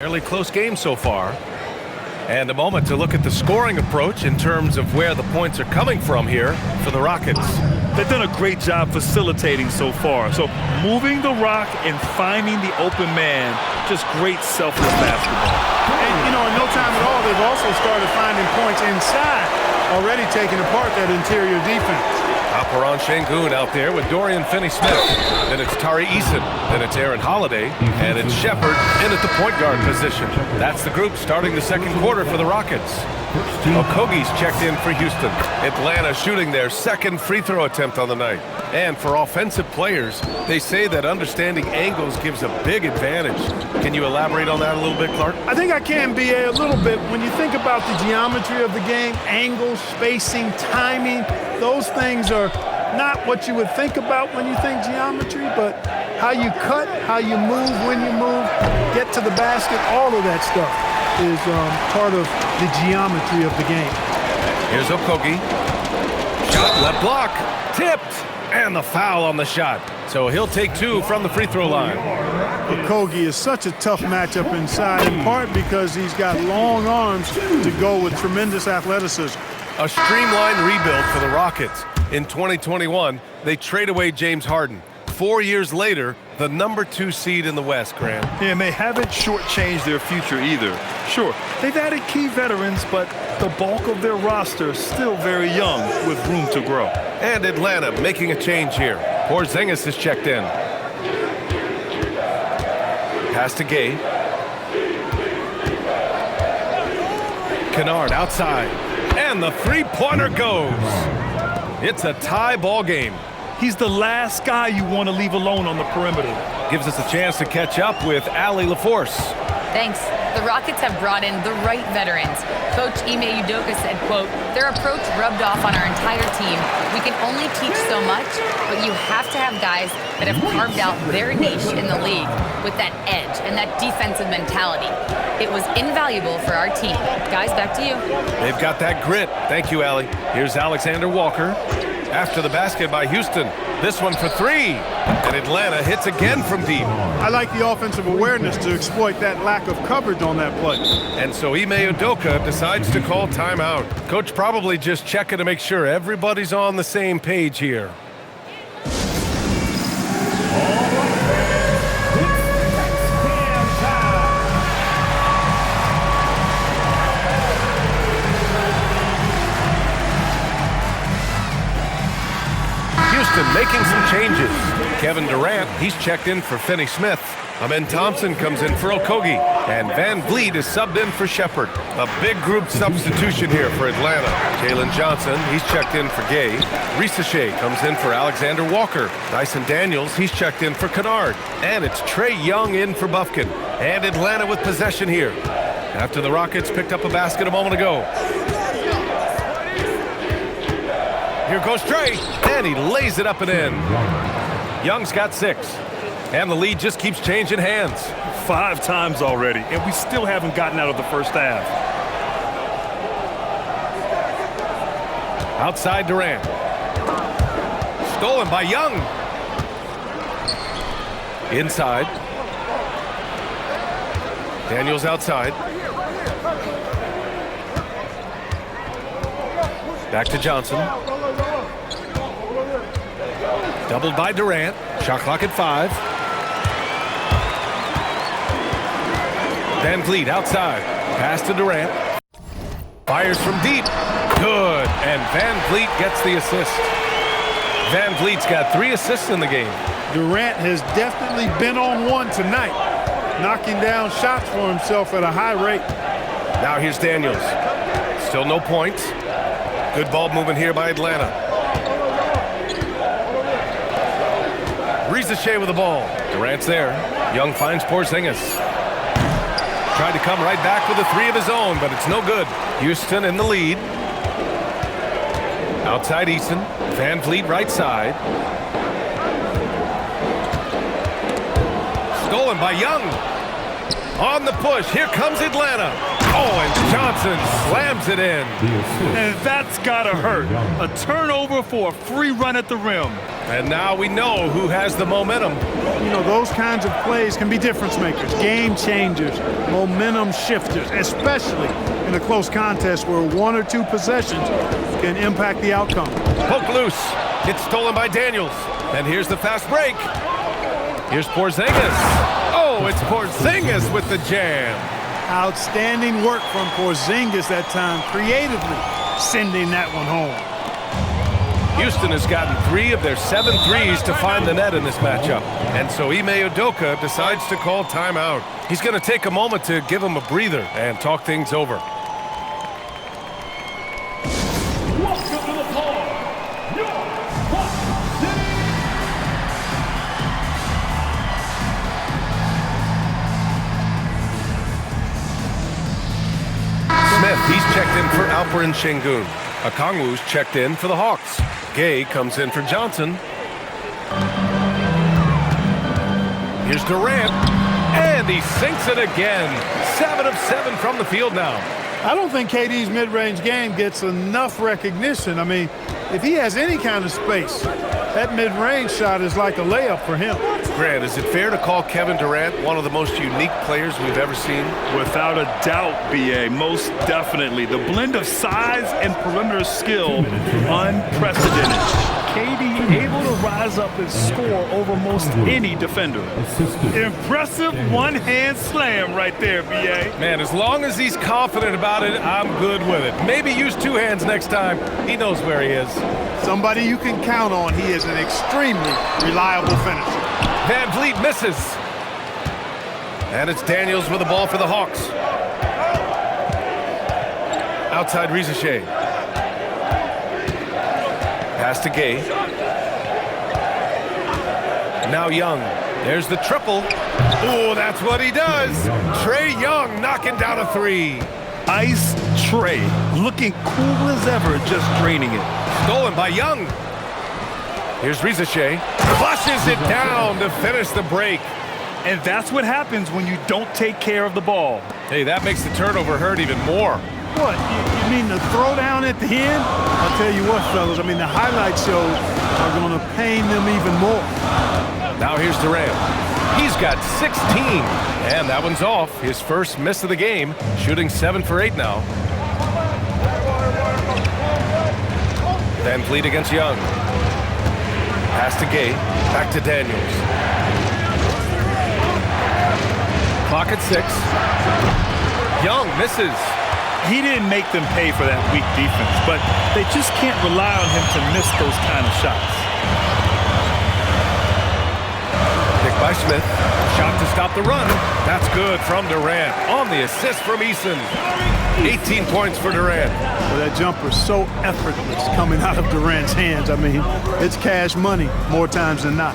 Fairly close game so far. And a moment to look at the scoring approach in terms of where the points are coming from here for the Rockets. They've done a great job facilitating so far. So moving the rock and finding the open man, just great selfless basketball. And, you know, in no time at all, they've also started finding points inside, already taking apart that interior defense. Alperon Şengün out there with Dorian Finney-Smith. Then it's Tari Eason. Then it's Aaron Holiday. And it's Shepherd in at the point guard position. That's the group starting the second quarter for the Rockets. Okogie's checked in for Houston. Atlanta shooting their second free throw attempt on the night. And for offensive players, they say that understanding angles gives a big advantage. Can you elaborate on that a little bit, Clark? I think I can, B.A., a little bit. When you think about the geometry of the game, angles, spacing, timing, those things are not what you would think about when you think geometry, but how you cut, how you move, when you move, get to the basket, all of that stuff is part of the geometry of the game. Here's Okogie. Shot left block. Tipped. And the foul on the shot. So he'll take two from the free throw line. Okogie is such a tough matchup inside, in part because he's got long arms to go with tremendous athleticism. A streamlined rebuild for the Rockets. In 2021, they trade away James Harden. 4 years later, the #2 seed in the West, Grant. Yeah, and they haven't shortchanged their future either. Sure, they've added key veterans, but the bulk of their roster is still very young with room to grow. And Atlanta making a change here. Porzingis is checked in. Pass to Gay. Kennard outside. And the three-pointer goes. It's a tie ball game. He's the last guy you want to leave alone on the perimeter. Gives us a chance to catch up with Allie LaForce. Thanks. The Rockets have brought in the right veterans. Coach Ime Udoka said, quote, "Their approach rubbed off on our entire team. We can only teach so much, but you have to have guys that have carved out their niche in the league with that edge and that defensive mentality. It was invaluable for our team." Guys, back to you. They've got that grit. Thank you, Allie. Here's Alexander Walker. After the basket by Houston. This one for three. And Atlanta hits again from deep. I like the offensive awareness to exploit that lack of coverage on that play. And so Ime Udoka decides to call timeout. Coach probably just checking to make sure everybody's on the same page here. Houston making some changes. Kevin Durant, he's checked in for Finney-Smith. Amen Thompson comes in for Okogie. And Van Vliet is subbed in for Shepherd. A big group substitution here for Atlanta. Jalen Johnson, he's checked in for Gay. Risacher comes in for Alexander Walker. Dyson Daniels, he's checked in for Kennard. And it's Trae Young in for Bufkin. And Atlanta with possession here. After the Rockets picked up a basket a moment ago. Here goes Trae, and he lays it up and in. Young's got 6, and the lead just keeps changing hands. 5 times already, and we still haven't gotten out of the first half. Outside Durant. Stolen by Young. Inside. Daniels outside. Back to Johnson. Doubled by Durant. Shot clock at 5. Van Vliet outside. Pass to Durant. Fires from deep. Good. And Van Vliet gets the assist. Van Vliet's got 3 assists in the game. Durant has definitely been on one tonight, knocking down shots for himself at a high rate. Now here's Daniels. Still no points. Good ball movement here by Atlanta. Risacher with the ball. Durant's there. Young finds Porzingis. Tried to come right back with a 3 of his own, but it's no good. Houston in the lead. Outside Eason. Van Vliet right side. Stolen by Young. On the push. Here comes Atlanta. Oh, and Johnson slams it in. And that's gotta hurt. A turnover for a free run at the rim. And now we know who has the momentum. You know, those kinds of plays can be difference makers, game changers, momentum shifters, especially in a close contest where one or two possessions can impact the outcome. Poke loose. It's stolen by Daniels. And here's the fast break. Here's Porzingis. Oh, it's Porzingis with the jam. Outstanding work from Porzingis that time, creatively sending that one home. Houston has gotten 3 of their 7 threes to find the net in this matchup. And so Ime Udoka decides to call timeout. He's going to take a moment to give him a breather and talk things over. Welcome to the floor, your Rock City. Smith, he's checked in for Alperen Şengün. Okongwu's checked in for the Hawks. Gay comes in for Johnson. Here's Durant, and he sinks it again. 7 of 7 from the field now. I don't think KD's mid-range game gets enough recognition. I mean, if he has any kind of space, that mid-range shot is like a layup for him. Grant, is it fair to call Kevin Durant one of the most unique players we've ever seen? Without a doubt, B.A., most definitely. The blend of size and perimeter skill, unprecedented. KD able to rise up and score over most any defender. Impressive one-hand slam right there, B.A. Man, as long as he's confident about it, I'm good with it. Maybe use 2 hands next time. He knows where he is. Somebody you can count on. He is an extremely reliable finisher. Van Vliet misses. And it's Daniels with the ball for the Hawks. Outside Rizachet. Pass to Gay. Now Young. There's the triple. Oh, that's what he does. Trae Young knocking down a 3. Ice Trae, looking cool as ever, just draining it. Stolen by Young. Here's Rizachet. Flushes it down to finish the break. And that's what happens when you don't take care of the ball. Hey, that makes the turnover hurt even more. What, you mean the throwdown at the end? I'll tell you what, fellas, I mean, the highlight shows are going to pain them even more. Now here's Durant. He's got 16, and that one's off. His first miss of the game, shooting 7 for 8 now. Van Vliet against Young. Pass to Gay, back to Daniels. Clock at 6. Young misses. He didn't make them pay for that weak defense, but they just can't rely on him to miss those kind of shots. Pick by Smith. Shot to stop the run. That's good from Durant. On the assist from Eason. 18 points for Durant. Well, that jumper's so effortless coming out of Durant's hands. I mean, it's cash money more times than not.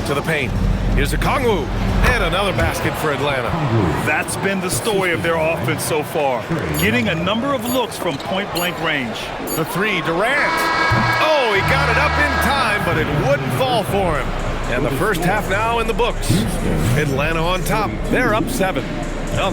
To the paint. Here's Okongwu. And another basket for Atlanta. That's been the story of their offense so far. Getting a number of looks from point-blank range. The 3, Durant. Oh, he got it up in time, but it wouldn't fall for him. And the first half now in the books. Atlanta on top. They're up 7. Well,